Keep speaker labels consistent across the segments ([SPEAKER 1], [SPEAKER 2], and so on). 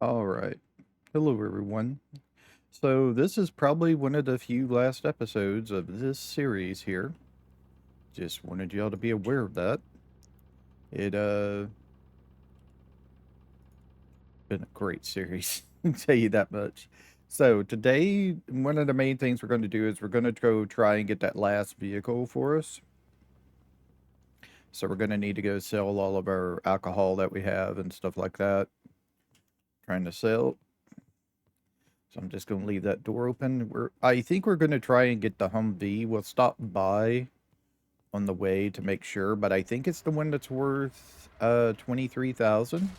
[SPEAKER 1] All right. Hello, everyone. So, this is probably one of the few last episodes of this series here. Just wanted y'all to be aware of that. It, been a great series, I'll tell you that much. So, today, one of the main things we're going to do is we're going to go try and get that last vehicle for us. So, we're going to need to go sell all of our alcohol that we have and stuff like that. Trying to sell. So I'm just going to leave that door open. I think we're going to try and get the Humvee. We'll stop by on the way to make sure, but I think it's the one that's worth 23,000.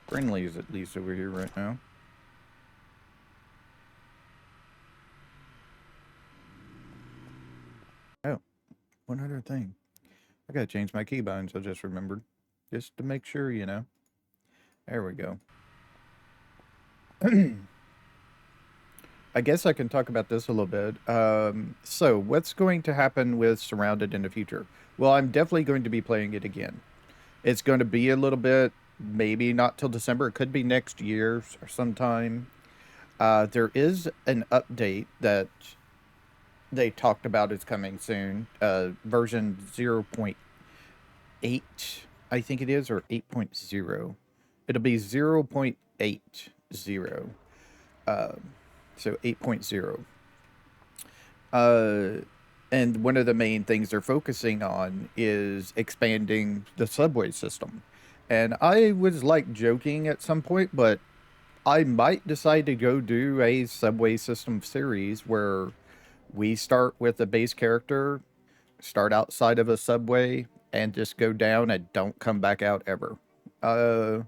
[SPEAKER 1] Friendly is at least over here right now. Oh, one other thing. I gotta change my keybinds, I just remembered. Just to make sure, you know. There we go. I guess I can talk about this a little bit. So, what's going to happen with Surrounded in the future? Well, I'm definitely going to be playing it again. It's going to be a little bit, maybe not till December. It could be next year or sometime. There is an update that they talked about is coming soon. Version 0.8, I think it is, or 8.0. It'll be 0.80. Uh, so 8.0. Uh, and one of the main things they're focusing on is expanding the subway system. And I was like joking at some point, but I might decide to go do a subway system series where we start with a base character, start outside of a subway, and just go down and don't come back out ever. Uh,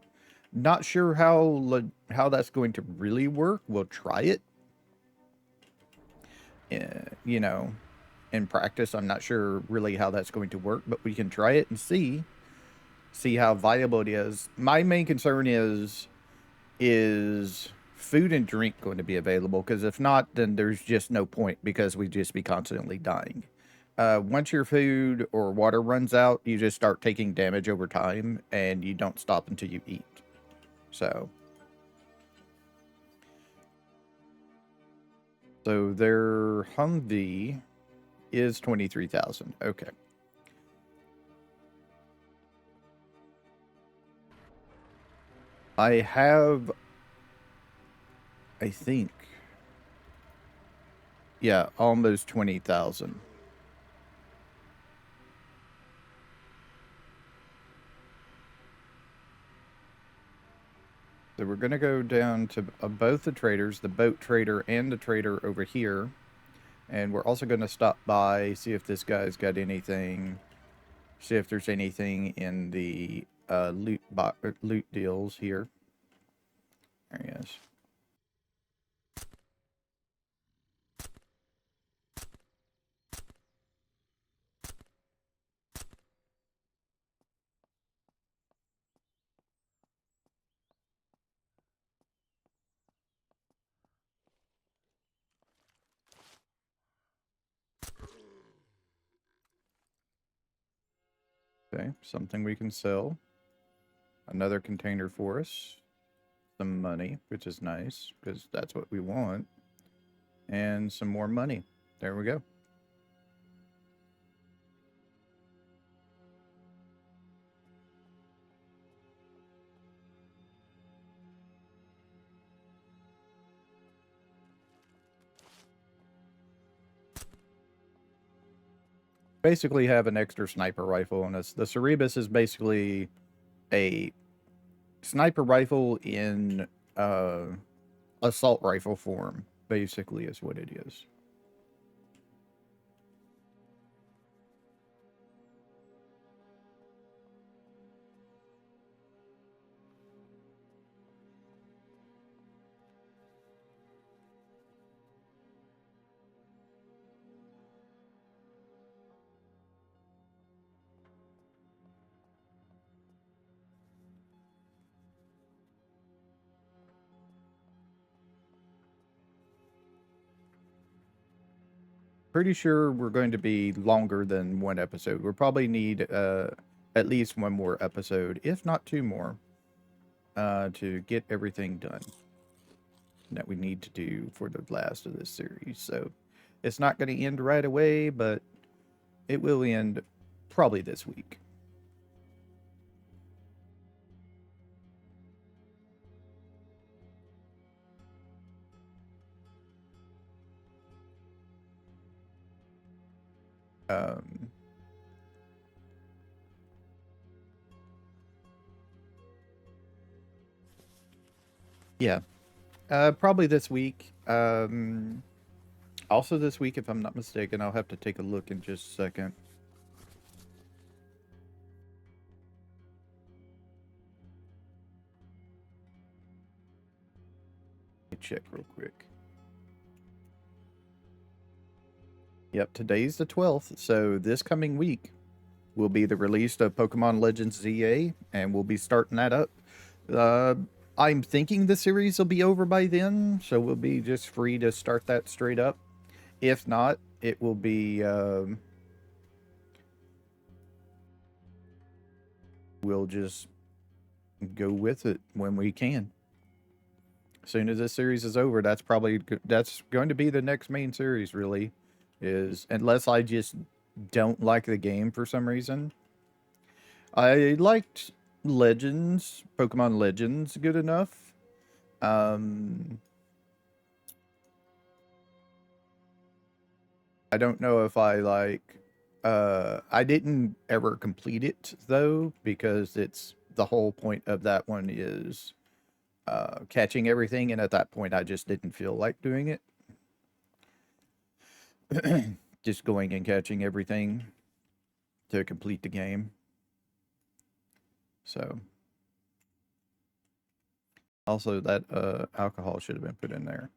[SPEAKER 1] Not sure how that's going to really work. We'll try it. You know, in practice, I'm not sure really how that's going to work, but we can try it and see how viable it is. My main concern is food and drink going to be available? Because if not, then there's just no point because we'd just be constantly dying. Once your food or water runs out, you just start taking damage over time, and you don't stop until you eat. So, so their Humvee is 23,000. Okay. I have, I think, yeah, almost 20,000. So we're going to go down to both the traders, the boat trader and the trader over here. And we're also going to stop by, see if this guy's got anything, see if there's anything in the loot deals here. There he is. Okay, something we can sell. Another container for us. Some money, which is nice, because that's what we want. And some more money. There we go. Basically have an extra sniper rifle on us. The Cerebus is basically a sniper rifle in assault rifle form, basically, is what it is. pretty sure we're going to be longer than one episode. We'll probably need at least one more episode, if not two more, to get everything done that we need to do for the last of this series. So it's not going to end right away, but it will end probably this week. Um, yeah, probably this week. Also this week, if I'm not mistaken, I'll have to take a look in just a second. Let me check real quick. Yep, today's the 12th, so this coming week will be the release of Pokemon Legends ZA, and we'll be starting that up. Uh, I'm thinking the series will be over by then, so we'll be just free to start that straight up. If not, it will be, we'll just go with it when we can. As soon as this series is over, that's going to be the next main series, really, is unless I just don't like the game for some reason. I liked Legends, Pokemon Legends good enough. I don't know if I didn't ever complete it though, because it's the whole point of that one is catching everything, and at that point I just didn't feel like doing it. Just going and catching everything to complete the game. So also that alcohol should have been put in there.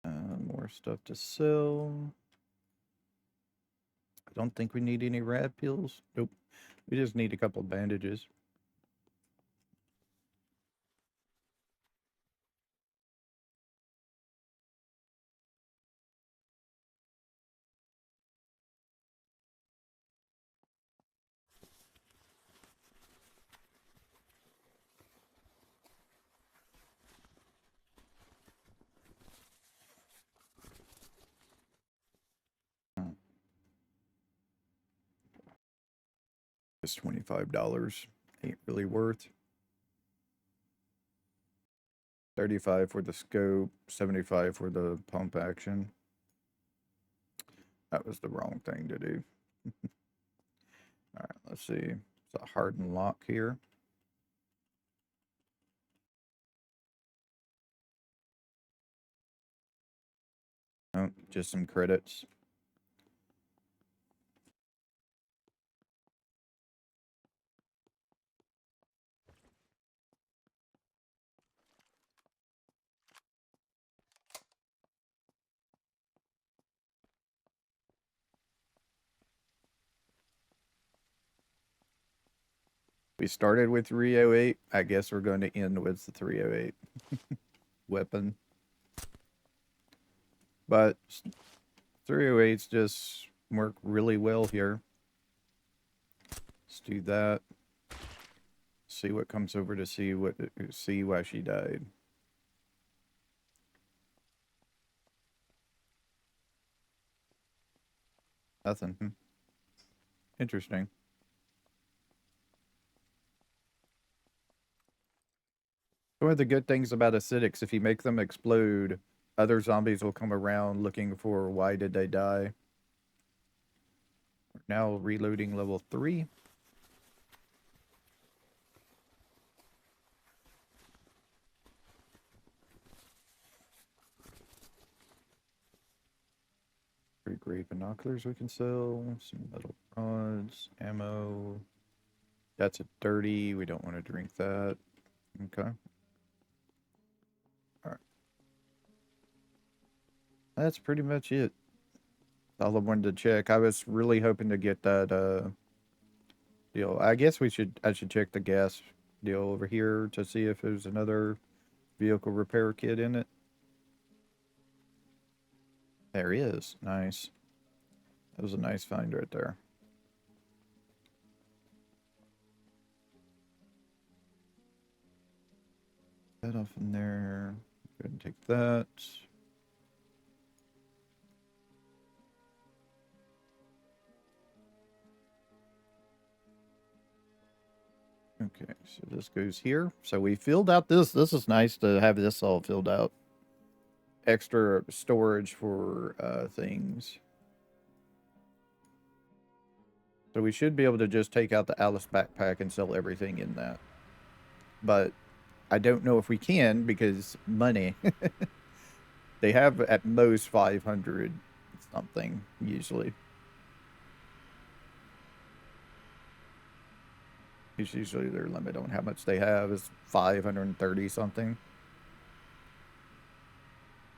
[SPEAKER 1] More stuff to sell. I don't think we need any rad pills. Nope. We just need a couple bandages. It's $25. Ain't really worth. 35 for the scope, 75 for the pump action. That was the wrong thing to do. All right, let's see. It's a hardened lock here. Oh, just some credits. We started with 308. I guess we're going to end with the 308 weapon. But 308s just work really well here. Let's do that. See what comes over to see why she died. Nothing. Interesting. One of the good things about acidics, if you make them explode, other zombies will come around looking for why did they die. We're now reloading level 3. Three great binoculars we can sell. Some metal rods, ammo. That's a dirty. We don't want to drink that. Okay. Alright. That's pretty much it. All I wanted to check. I was really hoping to get that deal. I guess I should check the gas deal over here to see if there's another vehicle repair kit in it. There he is. Nice. That was a nice find right there. That off in there. Go ahead and take that. Okay, so this goes here. So we filled out this. This is nice to have this all filled out. Extra storage for things. So we should be able to just take out the Alice backpack and sell everything in that. But I don't know if we can because money. They have at most 500 something usually. It's usually their limit on how much they have is 530 something.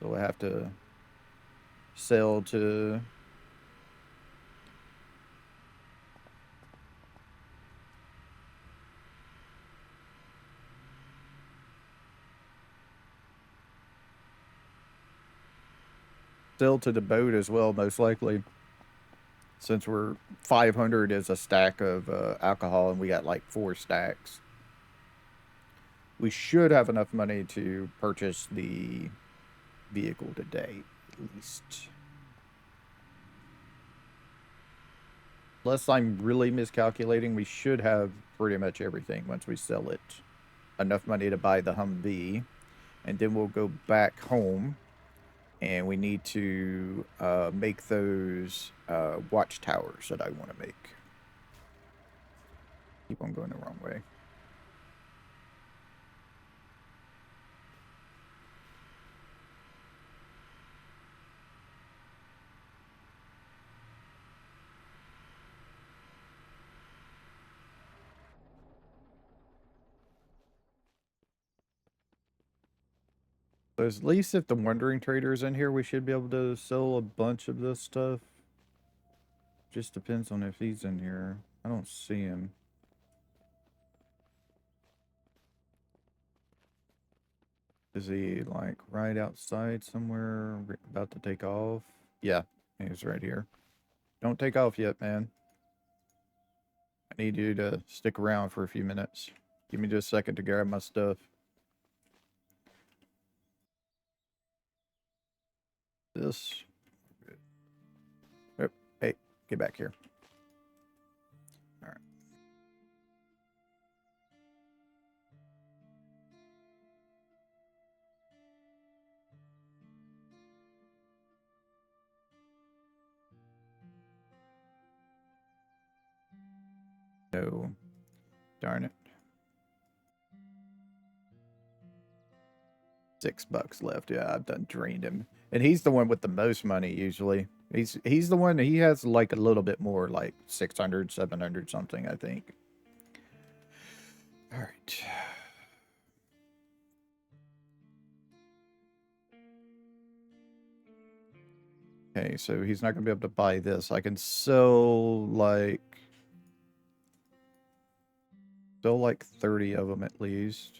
[SPEAKER 1] So I have to sell to the boat as well, most likely. Since we're 500 is a stack of alcohol and we got like 4 stacks. We should have enough money to purchase the vehicle today, at least. Unless I'm really miscalculating, we should have pretty much everything once we sell it. Enough money to buy the Humvee. And then we'll go back home. And we need to make those watchtowers that I want to make. Keep on going the wrong way. So at least if the Wandering Trader's in here, we should be able to sell a bunch of this stuff. Just depends on if he's in here. I don't see him. Is he like right outside somewhere, about to take off? Yeah, he's right here. Don't take off yet, man. I need you to stick around for a few minutes. Give me just a second to grab my stuff. This. Oh, hey, get back here. All right. No. Darn it. $6 left. Yeah, I've done drained him. And he's the one with the most money usually. He's the one, he has like a little bit more, like 600, 700 something, I think. All right. Okay, so he's not going to be able to buy this. I can sell like 30 of them at least.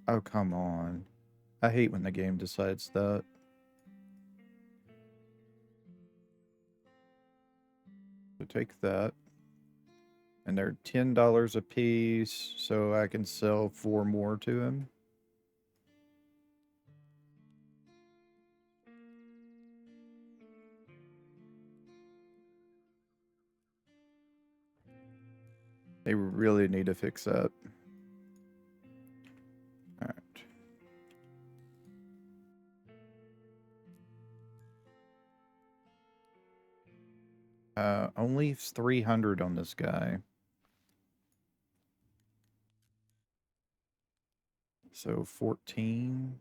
[SPEAKER 1] Oh, come on. I hate when the game decides that. So take that. And they're $10 a piece, so I can sell 4 more to him. They really need to fix that. All right. Only 300 on this guy. So 14.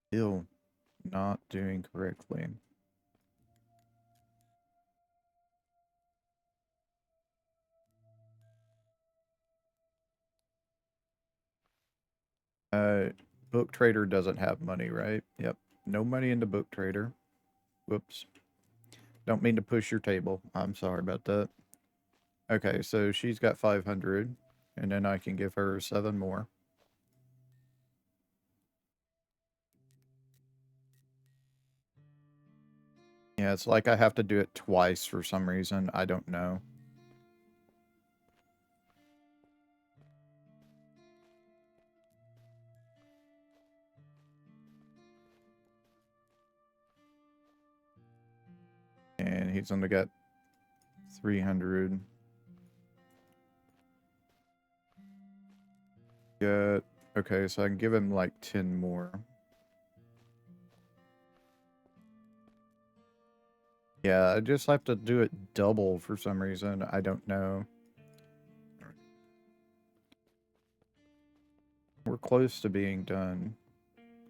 [SPEAKER 1] Still not doing correctly. Book Trader doesn't have money, right? Yep. No money into Book Trader. Whoops. Don't mean to push your table. I'm sorry about that. Okay, so she's got 500, and then I can give her 7 more. Yeah, it's like I have to do it twice for some reason. I don't know. And he's only got 300. Got, okay, so I can give him like 10 more. Yeah, I just have to do it double for some reason. I don't know. We're close to being done.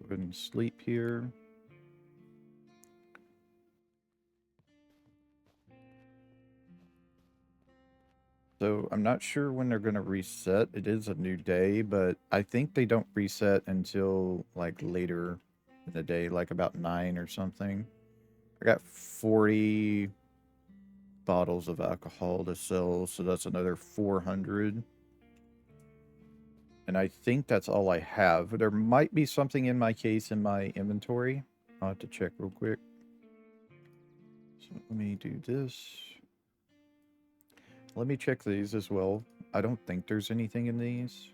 [SPEAKER 1] Go ahead and sleep here. So I'm not sure when they're going to reset. It is a new day, but I think they don't reset until like later in the day, like about 9 or something. I got 40 bottles of alcohol to sell, so that's another 400. And I think that's all I have. There might be something in my case in my inventory. I'll have to check real quick. So let me do this. Let me check these as well. I don't think there's anything in these.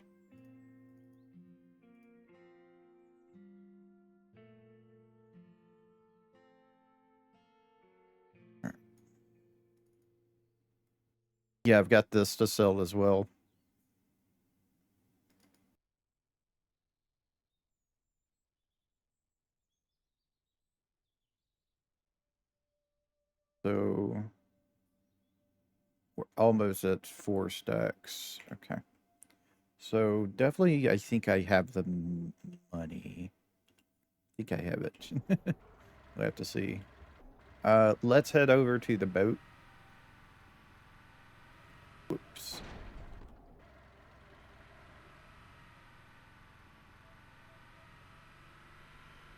[SPEAKER 1] Yeah, I've got this to sell as well. So we're almost at 4 stacks. Okay. So definitely, I think I have the money. I think I have it. We'll have to see. Let's head over to the boat. Whoops.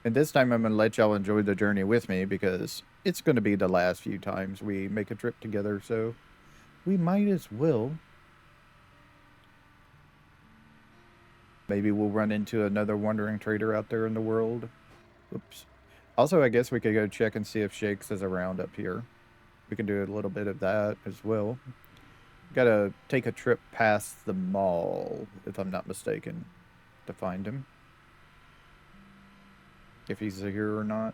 [SPEAKER 1] And this time I'm going to let y'all enjoy the journey with me because it's going to be the last few times we make a trip together, so we might as well. Maybe we'll run into another wandering trader out there in the world. Oops. Also, I guess we could go check and see if Shakes is around up here. We can do a little bit of that as well. Gotta take a trip past the mall, if I'm not mistaken, to find him. If he's here or not.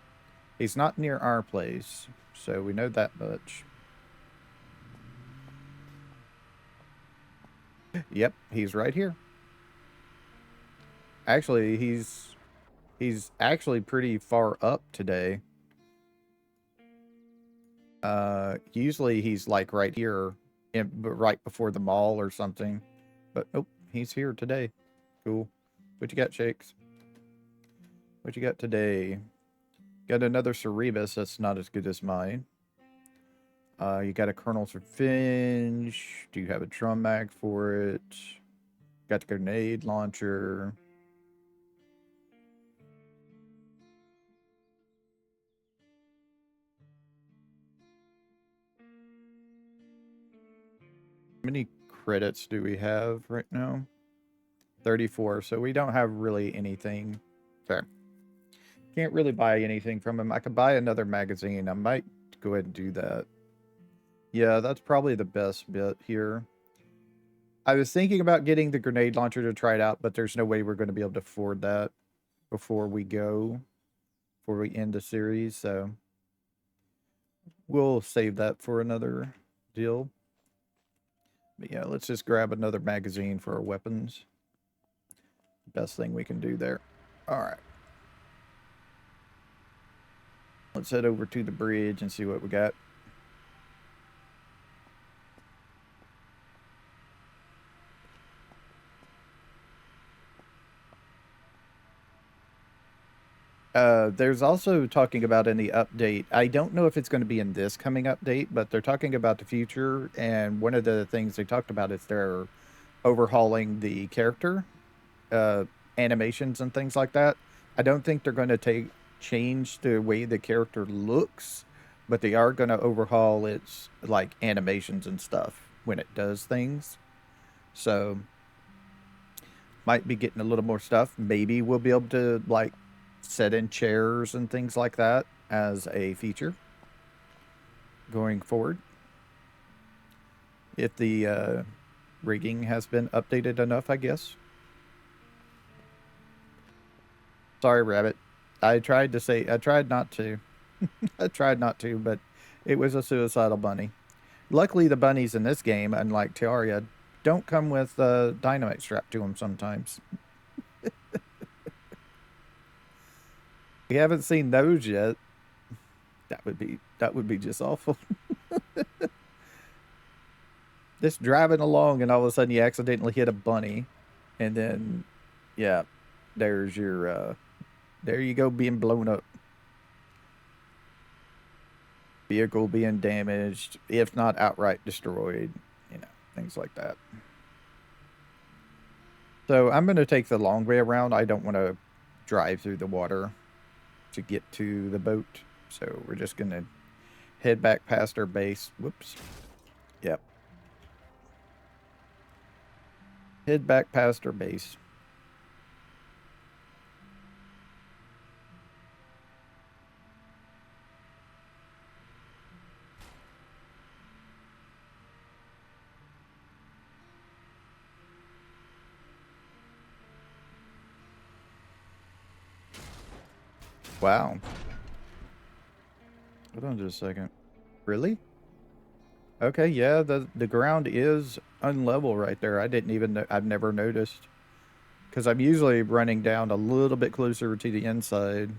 [SPEAKER 1] He's not near our place, so we know that much. Yep, he's right here. Actually, he's actually pretty far up today. Usually he's like right here, right before the mall or something. But nope, he's here today. Cool. What you got, Shakes? What you got today? Got another Cerebus that's not as good as mine. You got a Colonel's Revenge. Do you have a drum mag for it? Got the grenade launcher. How many credits do we have right now? 34. So we don't have really anything. Fair. Can't really buy anything from him. I could buy another magazine. I might go ahead and do that. Yeah, that's probably the best bit here. I was thinking about getting the grenade launcher to try it out, but there's no way we're going to be able to afford that before we end the series, so we'll save that for another deal. But yeah, let's just grab another magazine for our weapons. Best thing we can do there. All right. Let's head over to the bridge and see what we got. There's also talking about in the update. I don't know if it's going to be in this coming update, but they're talking about the future. And one of the things they talked about is they're overhauling the character animations and things like that. I don't think they're going to change the way the character looks, but they are going to overhaul its like animations and stuff. when it does things. So might be getting a little more stuff. Maybe we'll be able to like set in chairs and things like that as a feature going forward. If the rigging has been updated enough, I guess. Sorry, Rabbit. I tried to say, I tried not to. I tried not to, but it was a suicidal bunny. Luckily, the bunnies in this game, unlike Terraria, don't come with dynamite strapped to them sometimes. We haven't seen those yet. That would be just awful. Just driving along and all of a sudden you accidentally hit a bunny, and then yeah, there's your there you go, being blown up. Vehicle being damaged, if not outright destroyed, you know, things like that. So I'm going to take the long way around. I don't want to drive through the water to get to the boat. So we're just going to head back past our base. Whoops. Yep. Head back past our base. Wow. Hold on just a second. Really? Okay, yeah, the ground is unlevel right there. I didn't even know, I've never noticed. Because I'm usually running down a little bit closer to the inside.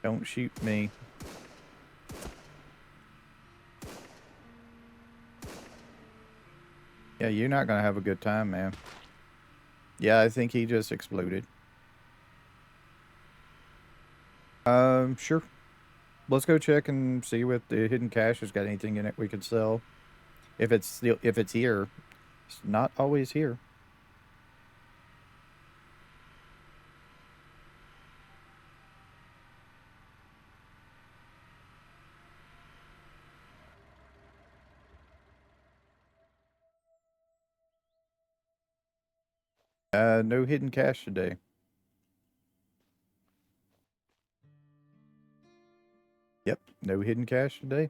[SPEAKER 1] Don't shoot me. Yeah, you're not going to have a good time, man. Yeah, I think he just exploded. Sure. Let's go check and see if the hidden cache has got anything in it we could sell. If it's here. It's not always here. No hidden cache today. Yep, no hidden cache today.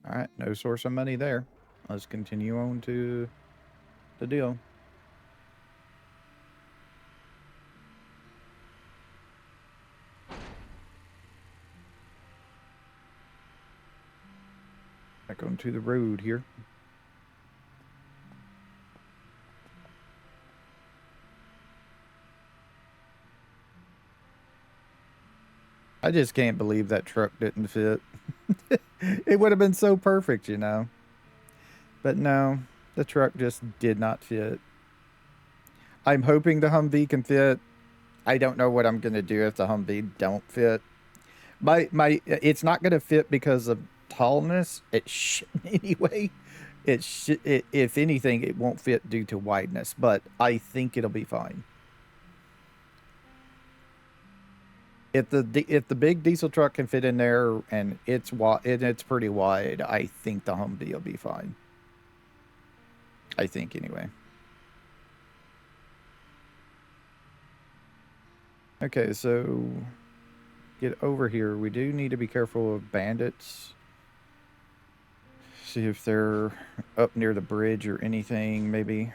[SPEAKER 1] Alright, no source of money there. Let's continue on to the deal. Back onto the road here. I just can't believe that truck didn't fit. It would have been so perfect, you know. But no, the truck just did not fit. I'm hoping the Humvee can fit. I don't know what I'm gonna do if the Humvee don't fit. It's not gonna fit because of tallness. It shouldn't anyway. If anything, it won't fit due to wideness, but I think it'll be fine. If the big diesel truck can fit in there and it's pretty wide, I think the Humvee will be fine. I think anyway. Okay, so get over here. We do need to be careful of bandits. See if they're up near the bridge or anything, maybe.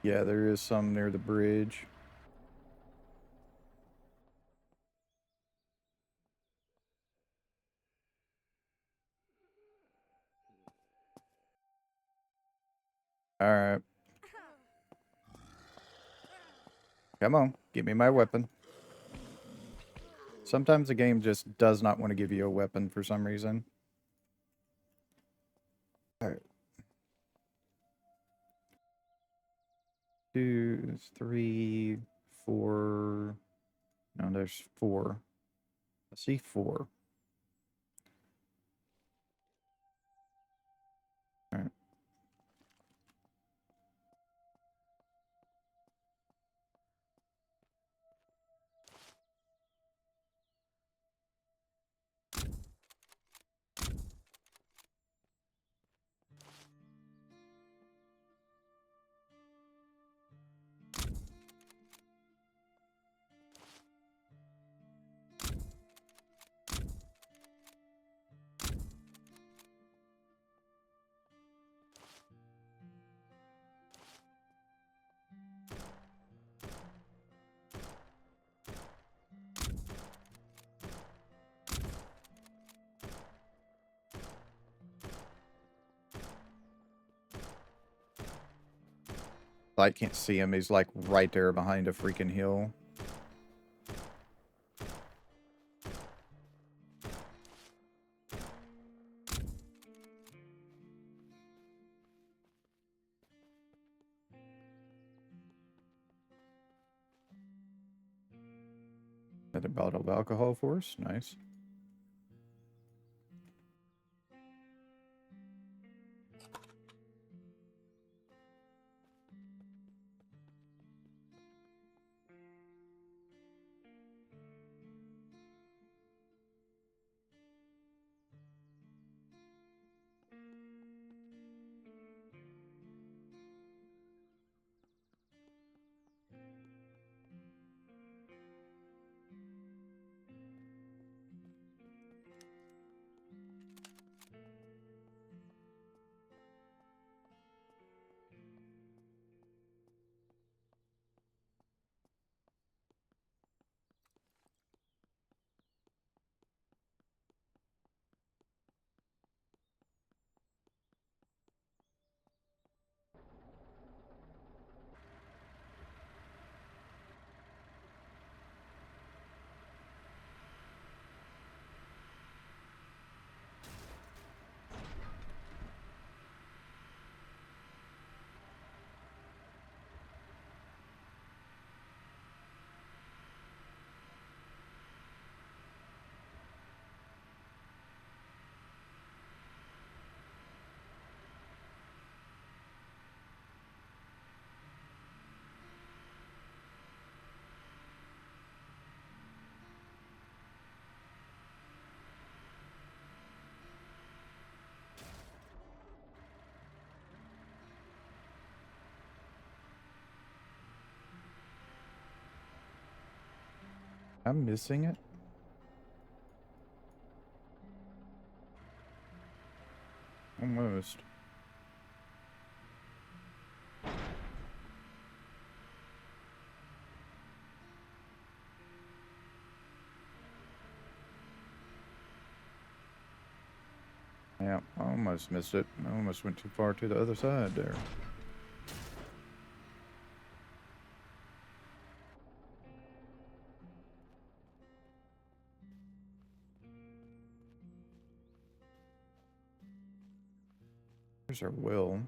[SPEAKER 1] Yeah, there is some near the bridge. All right. Come on, give me my weapon. Sometimes the game just does not want to give you a weapon for some reason. Alright. 2, 3, 4. No, there's 4. I see 4. Alright. I can't see him. He's like right there behind a freaking hill. Got a bottle of alcohol for us. Nice. I'm missing it. Almost. Yeah, I almost missed it. I almost went too far to the other side there. There's our well.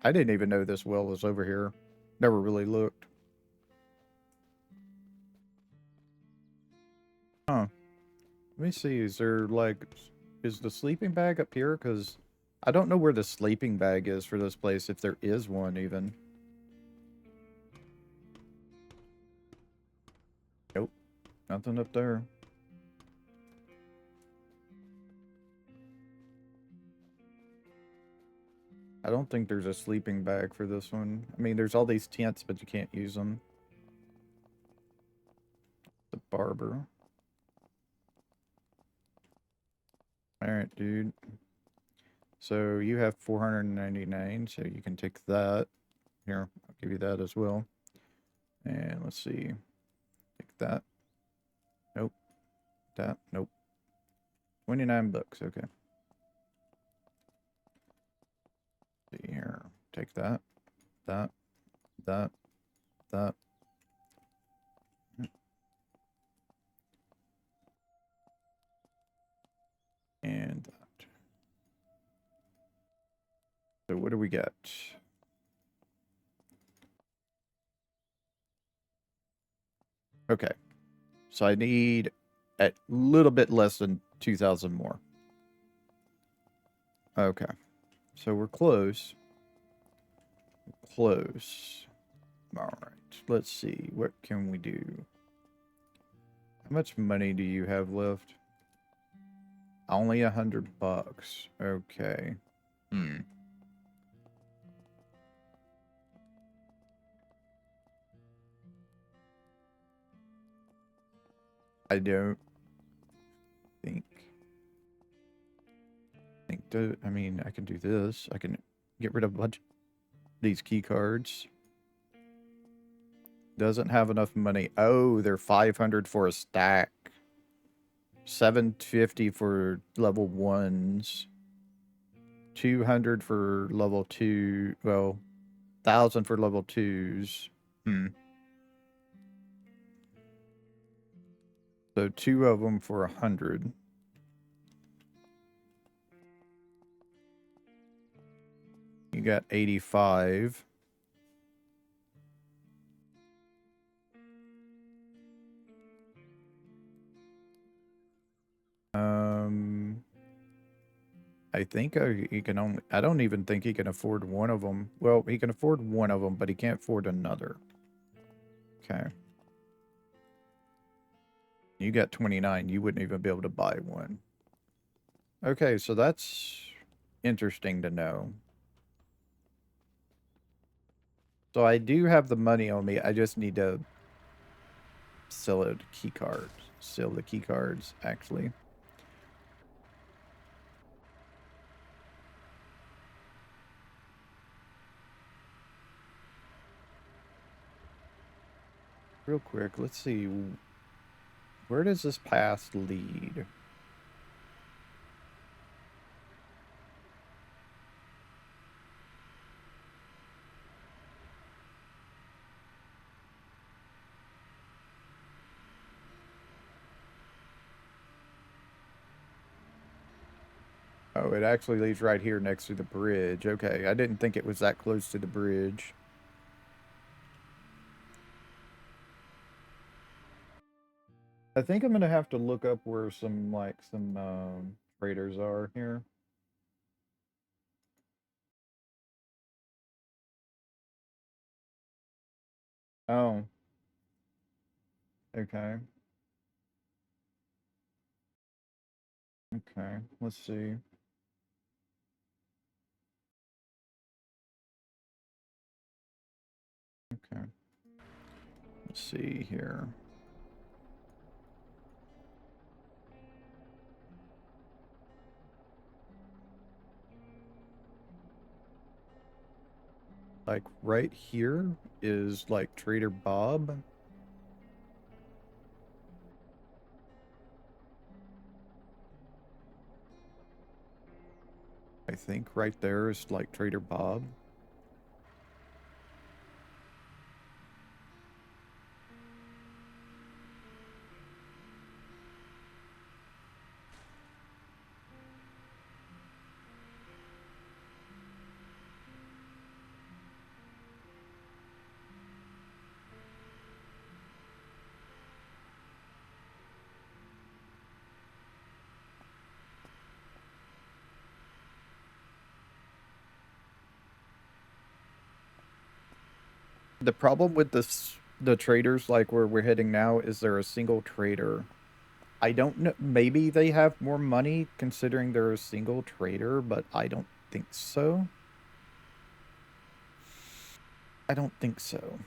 [SPEAKER 1] I didn't even know this well was over here. Never really looked. Huh. Let me see. Is there like... Is the sleeping bag up here? Because I don't know where the sleeping bag is for this place, if there is one even. Nope. Nothing up there. I don't think there's a sleeping bag for this one. I mean, there's all these tents, but you can't use them. The barber. Alright, dude. So you have 499, so you can take that. Here, I'll give you that as well. And let's see. Take that. Nope. That. Nope. 29 bucks. Okay. See here. Take that. That. That. That. find that. So what do we get? Okay. So I need a little bit less than 2,000 more. Okay. So we're close. Close. All right. Let's see. What can we do? How much money do you have left? Only $100. Okay. I don't think. I mean, I can do this. I can get rid of a bunch of these key cards. Doesn't have enough money. Oh, they're 500 for a stack. 750 for level 1s. 200 for level 2. Well, 1,000 for level 2s. So 2 of them for 100. You got 85. I think he can only... I don't even think he can afford one of them. Well, he can afford one of them, but he can't afford another. Okay. You got 29. You wouldn't even be able to buy one. Okay, so that's interesting to know. So I do have the money on me. I just need to sell it key cards. Sell the key cards, actually. Real quick, let's see. Where does this path lead? Oh, it actually leads right here next to the bridge. Okay, I didn't think it was that close to the bridge. I think I'm gonna have to look up where some traders are here. Oh. Okay. Okay, let's see. Okay. Let's see here. Like right here is like Trader Bob. I think right there is like Trader Bob. The problem with the traders, like where we're heading now, is they're a single trader. I don't know. Maybe they have more money considering they're a single trader, but I don't think so. I don't think so.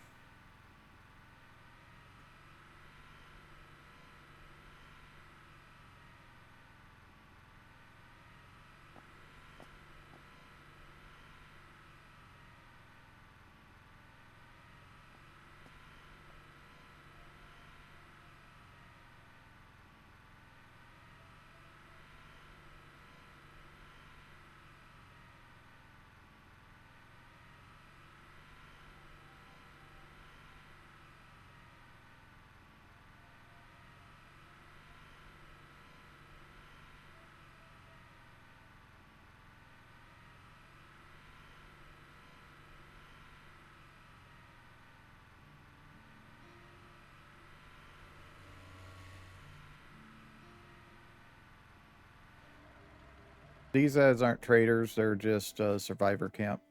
[SPEAKER 1] These guys aren't traders, they're just survivor camp.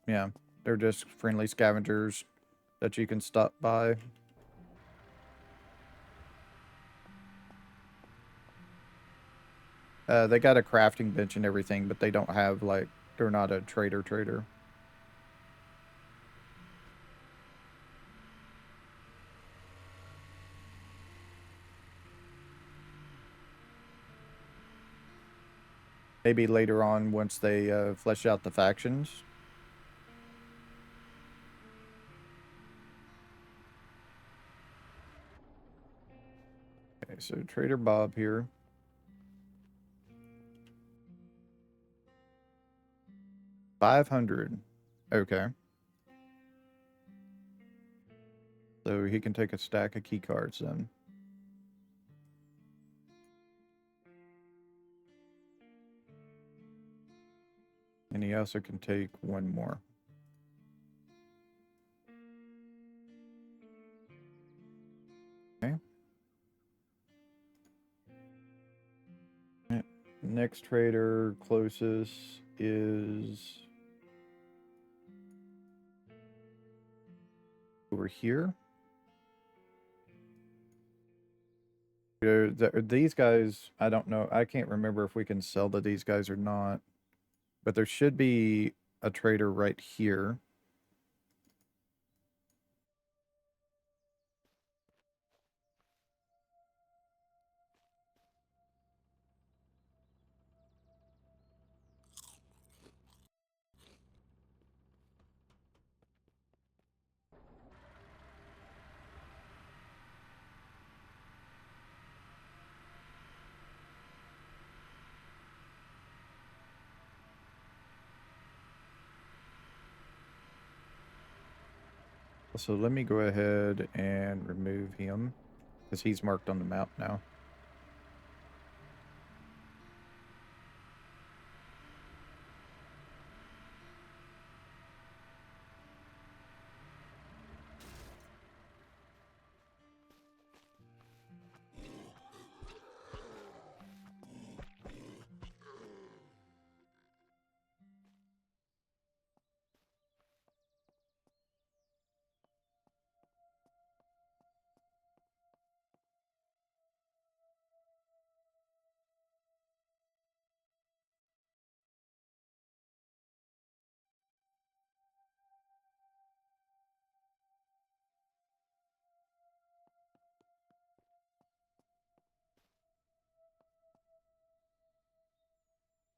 [SPEAKER 1] Yeah, they're just friendly scavengers that you can stop by. They got a crafting bench and everything, but they don't have, like, they're not a trader. Maybe later on, once they flesh out the factions. Okay, so Trader Bob here. 500. Okay. So he can take a stack of key cards then. And he also can take one more. Okay. Next trader closest is over here. These guys, I don't know. I can't remember if we can sell to these guys or not. But there should be a trader right here. So let me go ahead and remove him because he's marked on the map now.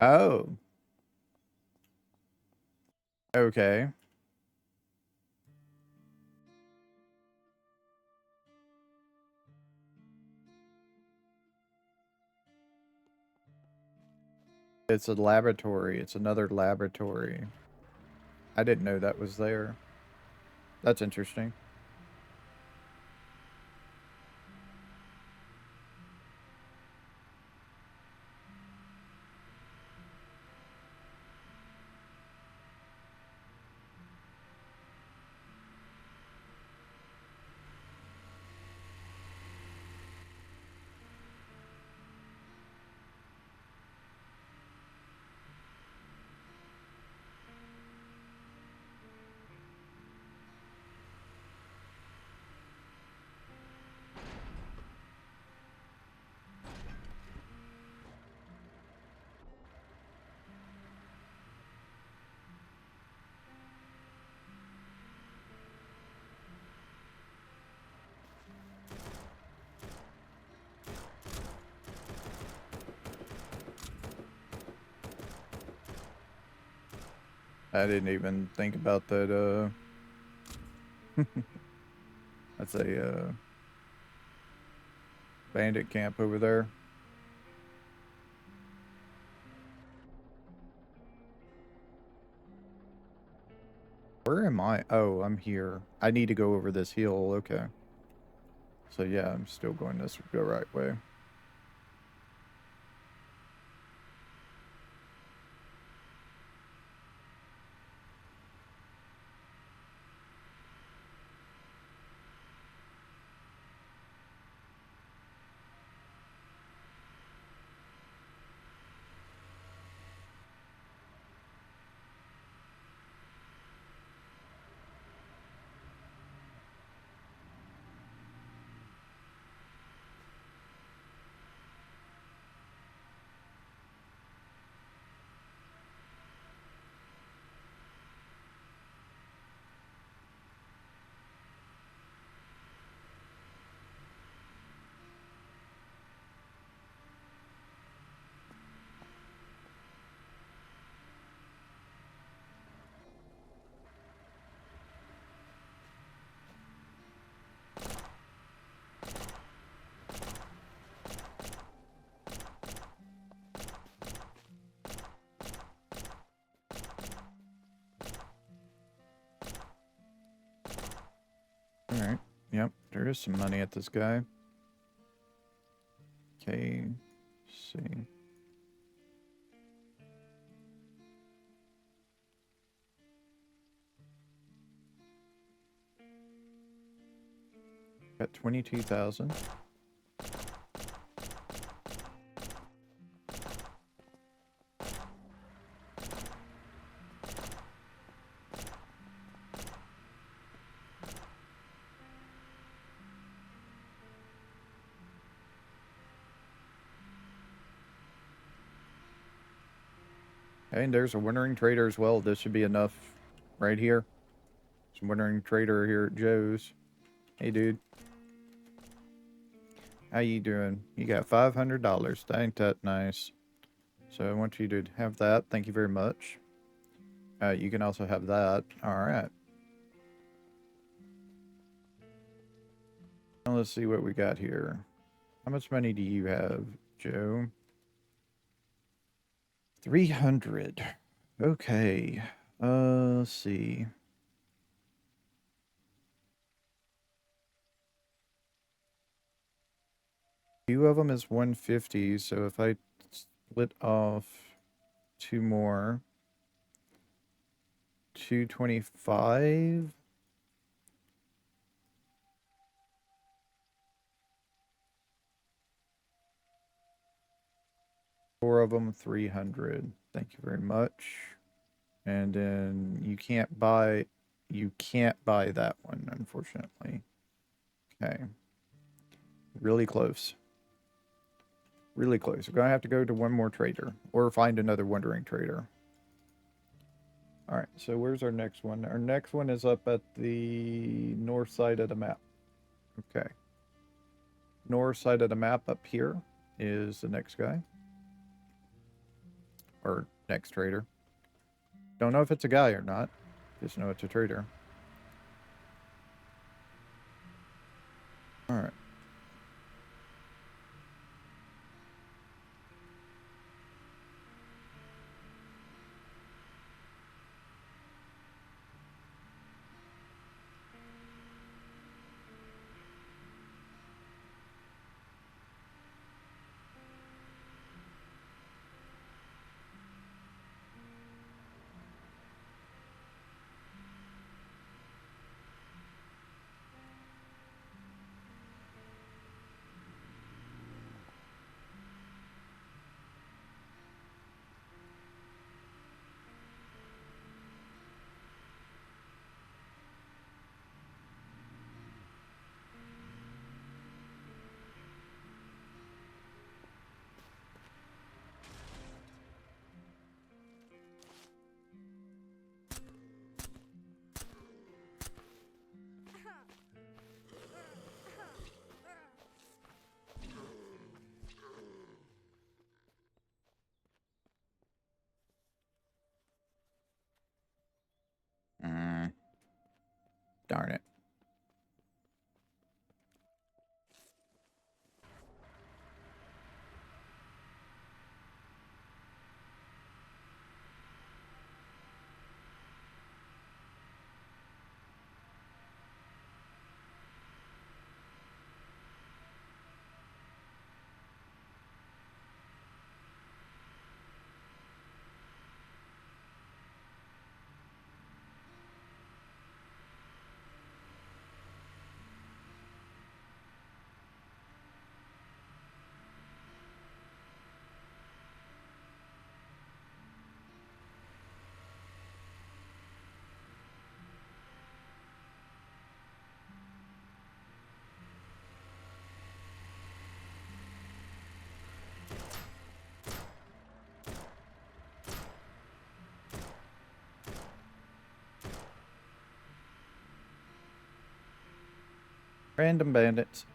[SPEAKER 1] Oh, okay. It's a laboratory. It's another laboratory. I didn't know that was there. That's interesting. I didn't even think about that. That's a bandit camp over there. Where am I? Oh, I'm here. I need to go over this hill. Okay. So yeah, I'm still going this the right way. There is some money at this guy. Okay, see. Got 22,000. And there's a wintering trader as well. This should be enough right here. Some wintering trader here at Joe's. Hey, dude. How you doing? You got $500. Ain't that nice? So I want you to have that. Thank you very much. You can also have that. All right. Now let's see what we got here. How much money do you have, Joe? 300. Okay. Let's see. Two of them is 150, so if I split off two more, 225. Four of them, 300. Thank you very much. And then you can't buy that one, unfortunately. Okay. Really close. Really close. We're gonna have to go to one more trader or find another wandering trader. All right, so where's our next one? Our next one is up at the north side of the map. Okay. North side of the map up here is the next guy. Or next trader. Don't know if it's a guy or not. Just know it's a trader. All right. Darn it. Random bandits.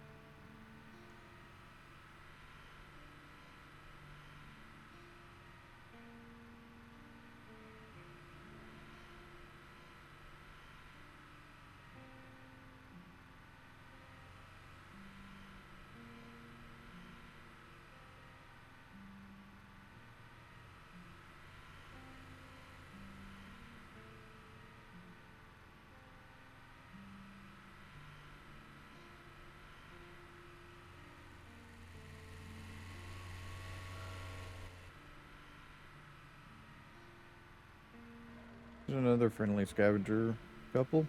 [SPEAKER 1] There's another friendly scavenger couple.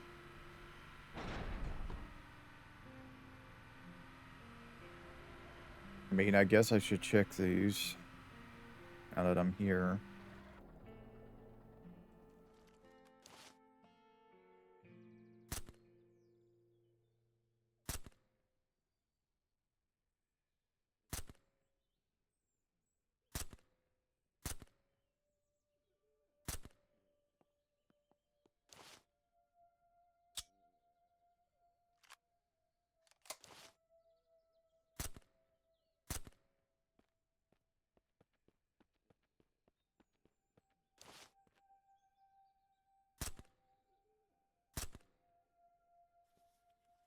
[SPEAKER 1] I mean, I guess I should check these now that I'm here.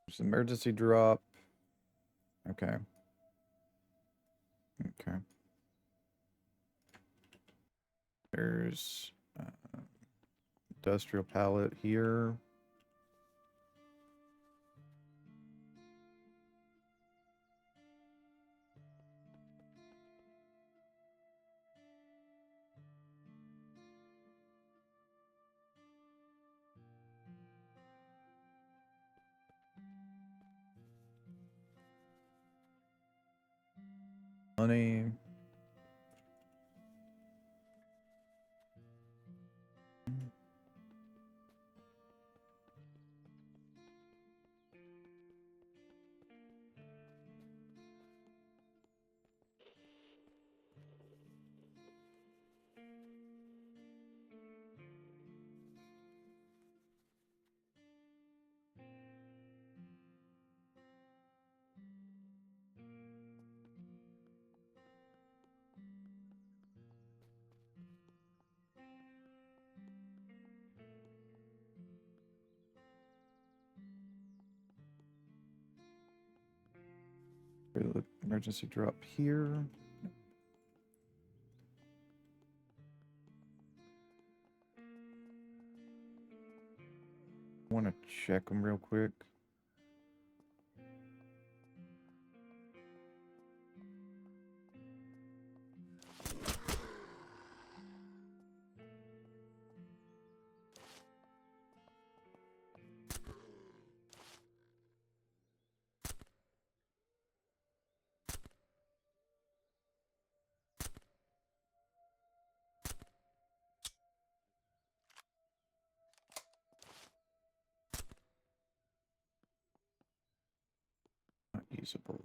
[SPEAKER 1] There's emergency drop. Okay. Okay. There's industrial pallet here. Money. Emergency drop here. I want to check them real quick. Not usable.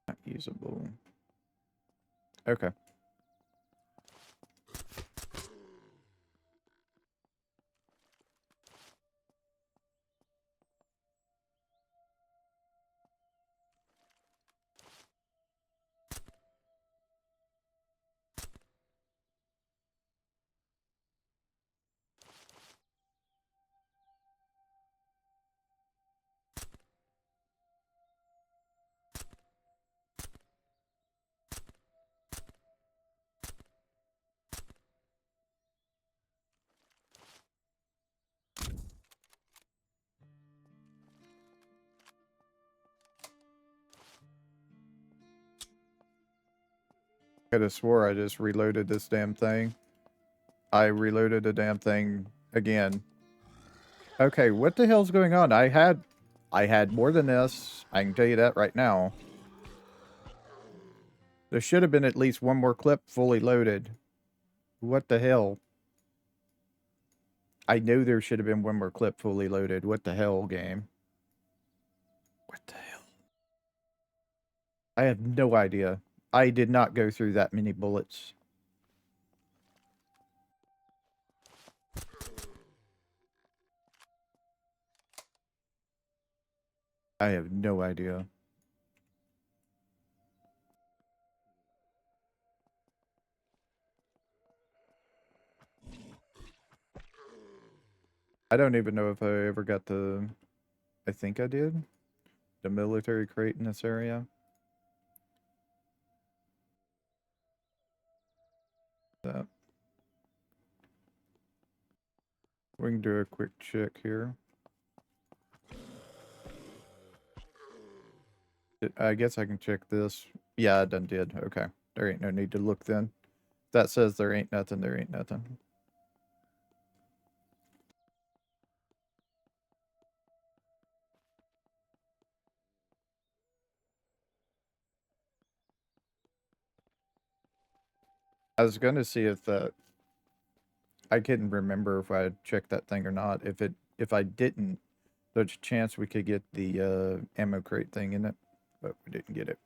[SPEAKER 1] Not usable. Okay. I could have swore I just reloaded this damn thing. I reloaded the damn thing again. Okay, what the hell's going on? I had more than this. I can tell you that right now. There should have been at least one more clip fully loaded. What the hell? I know there should have been one more clip fully loaded. What the hell, game? What the hell? I have no idea. I did not go through that many bullets. I have no idea. I don't even know if I ever got the... I think I did. The military crate in this area. That. We can do a quick check here. I guess I can check this. Yeah, I done did. Okay. There ain't no need to look then. that says there ain't nothing, there ain't nothing. I was gonna see if I couldn't remember if I had checked that thing or not. If I didn't, there's a chance we could get the ammo crate thing in it, but we didn't get it.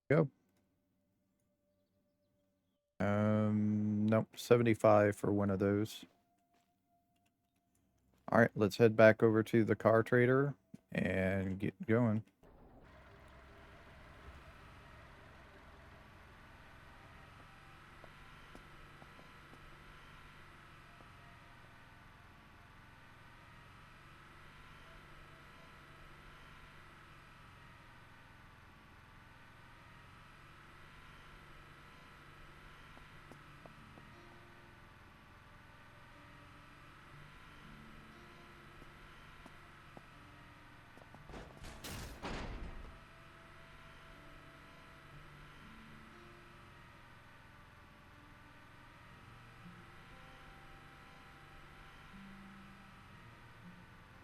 [SPEAKER 1] Go. Nope, 75 for one of those. All right, let's head back over to the car trader and get going.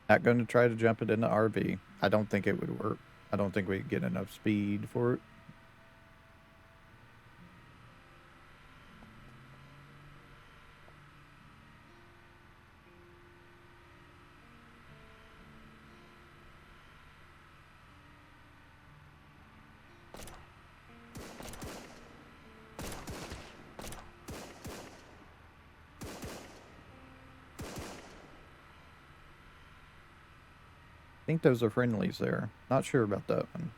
[SPEAKER 1] Not going to try to jump it in the RV. I don't think it would work. I don't think we'd get enough speed for it. I think those are friendlies there. Not sure about that one.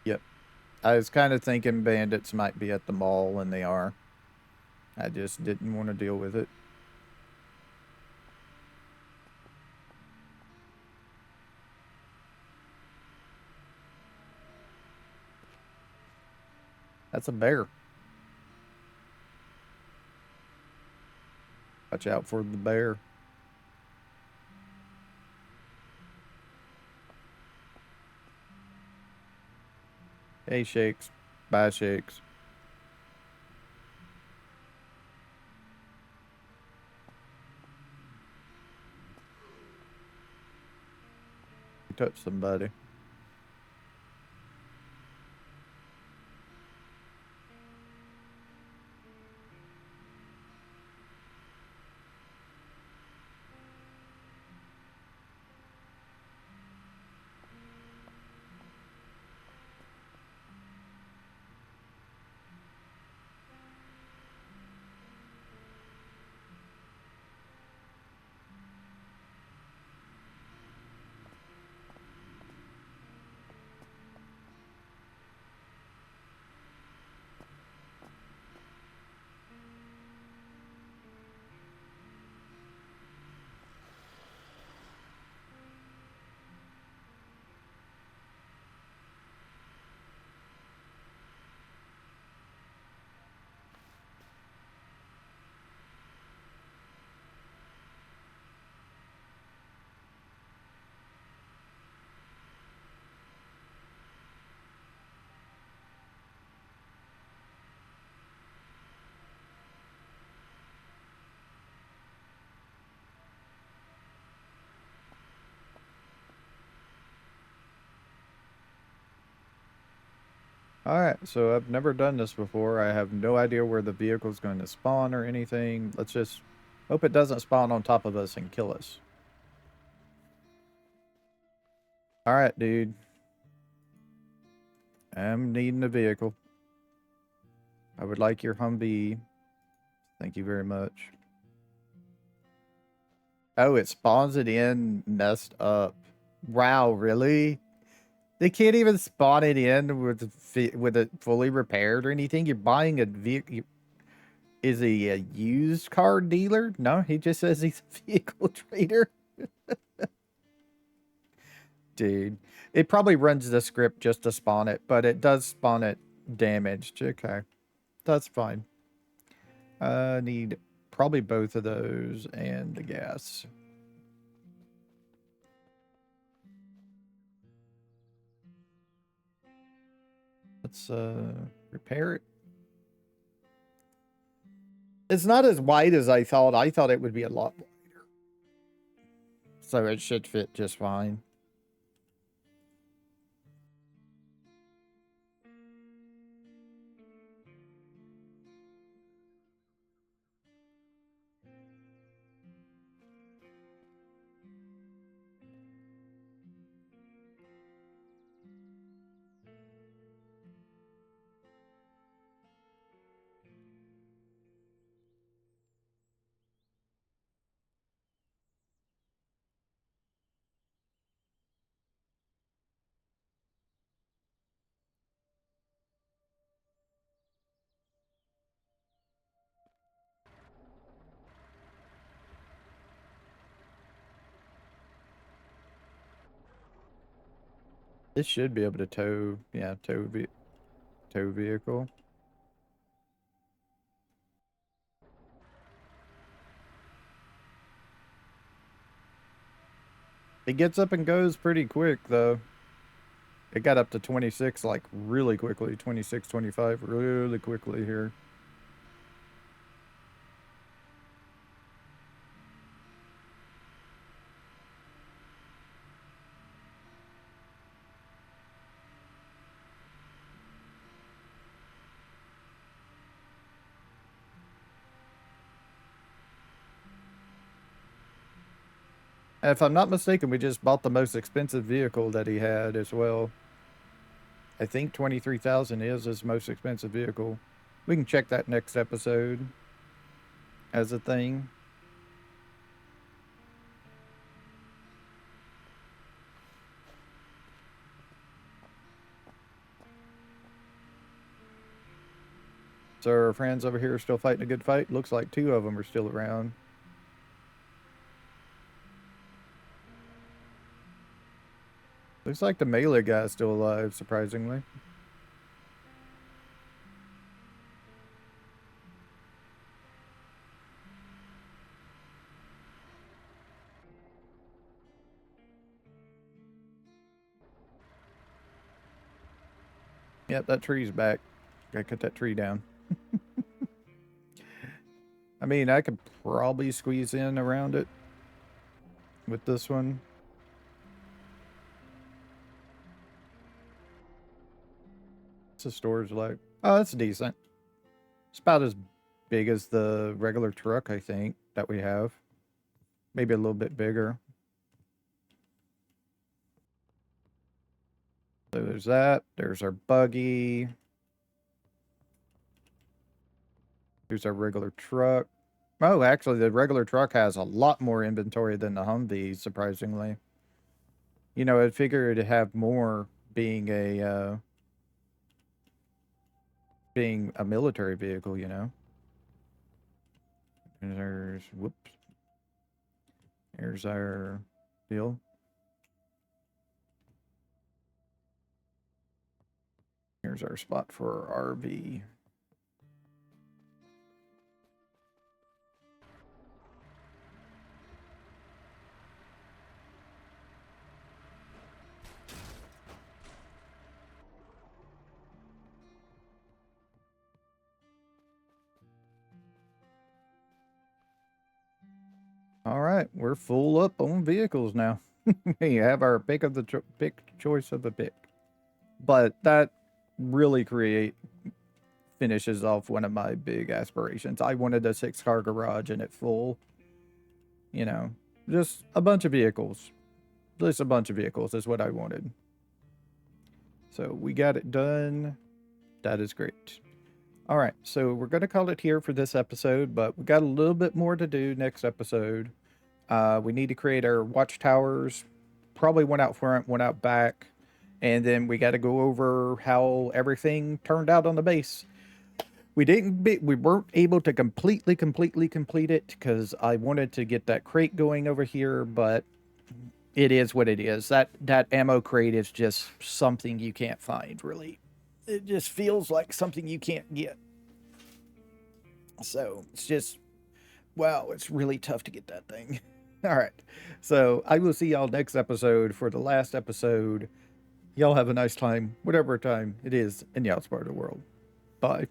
[SPEAKER 1] Yep. I was kind of thinking bandits might be at the mall, and they are. I just didn't want to deal with it. That's a bear. Watch out for the bear. Hey, Shakes. Bye, Shakes. Touch somebody. Alright, so I've never done this before. I have no idea where the vehicle's going to spawn or anything. Let's just hope it doesn't spawn on top of us and kill us. Alright, dude. I'm needing a vehicle. I would like your Humvee. Thank you very much. Oh, it spawns it in messed up. Wow, really? They can't even spawn it in with it fully repaired or anything. You're buying a vehicle. Is he a used car dealer? No, he just says he's a vehicle trader. Dude, it probably runs the script just to spawn it, but it does spawn it damaged. Okay, that's fine. Need probably both of those and the gas. Let's repair it. It's not as wide as I thought. I thought it would be a lot wider. So it should fit just fine. This should be able to tow, yeah, tow vehicle. It gets up and goes pretty quick, though. It got up to 26, like, really quickly. 26, 25, really quickly here. And if I'm not mistaken, we just bought the most expensive vehicle that he had as well. I think 23,000 is his most expensive vehicle. We can check that next episode as a thing. So our friends over here are still fighting a good fight. Looks like two of them are still around. Looks like the melee guy is still alive, surprisingly. Yep, that tree's back. Gotta cut that tree down. I mean, I could probably squeeze in around it with this one. What's the storage like? Oh, that's decent. It's about as big as the regular truck, I think, that we have. Maybe a little bit bigger. So there's that. There's our buggy. Here's our regular truck. Oh, actually, the regular truck has a lot more inventory than the Humvee, surprisingly. You know, I'd figure it'd have more being a military vehicle, you know. And there's, whoops. Here's our deal. Here's our spot for our RV. All right, we're full up on vehicles now. We have our pick of the pick choice of the pick. But that really finishes off one of my big aspirations. I wanted a 6-car garage and it full. You know, just a bunch of vehicles. Just a bunch of vehicles is what I wanted. So we got it done. That is great. All right, so we're going to call it here for this episode, but we got a little bit more to do next episode. We need to create our watchtowers, probably one out front, one out back, and then we got to go over how everything turned out on the base. We weren't able to completely complete it because I wanted to get that crate going over here, but it is what it is. That ammo crate is just something you can't find, really. It just feels like something you can't get. So it's just, wow, it's really tough to get that thing. All right. So I will see y'all next episode for the last episode. Y'all have a nice time, whatever time it is in y'all's part of the world. Bye.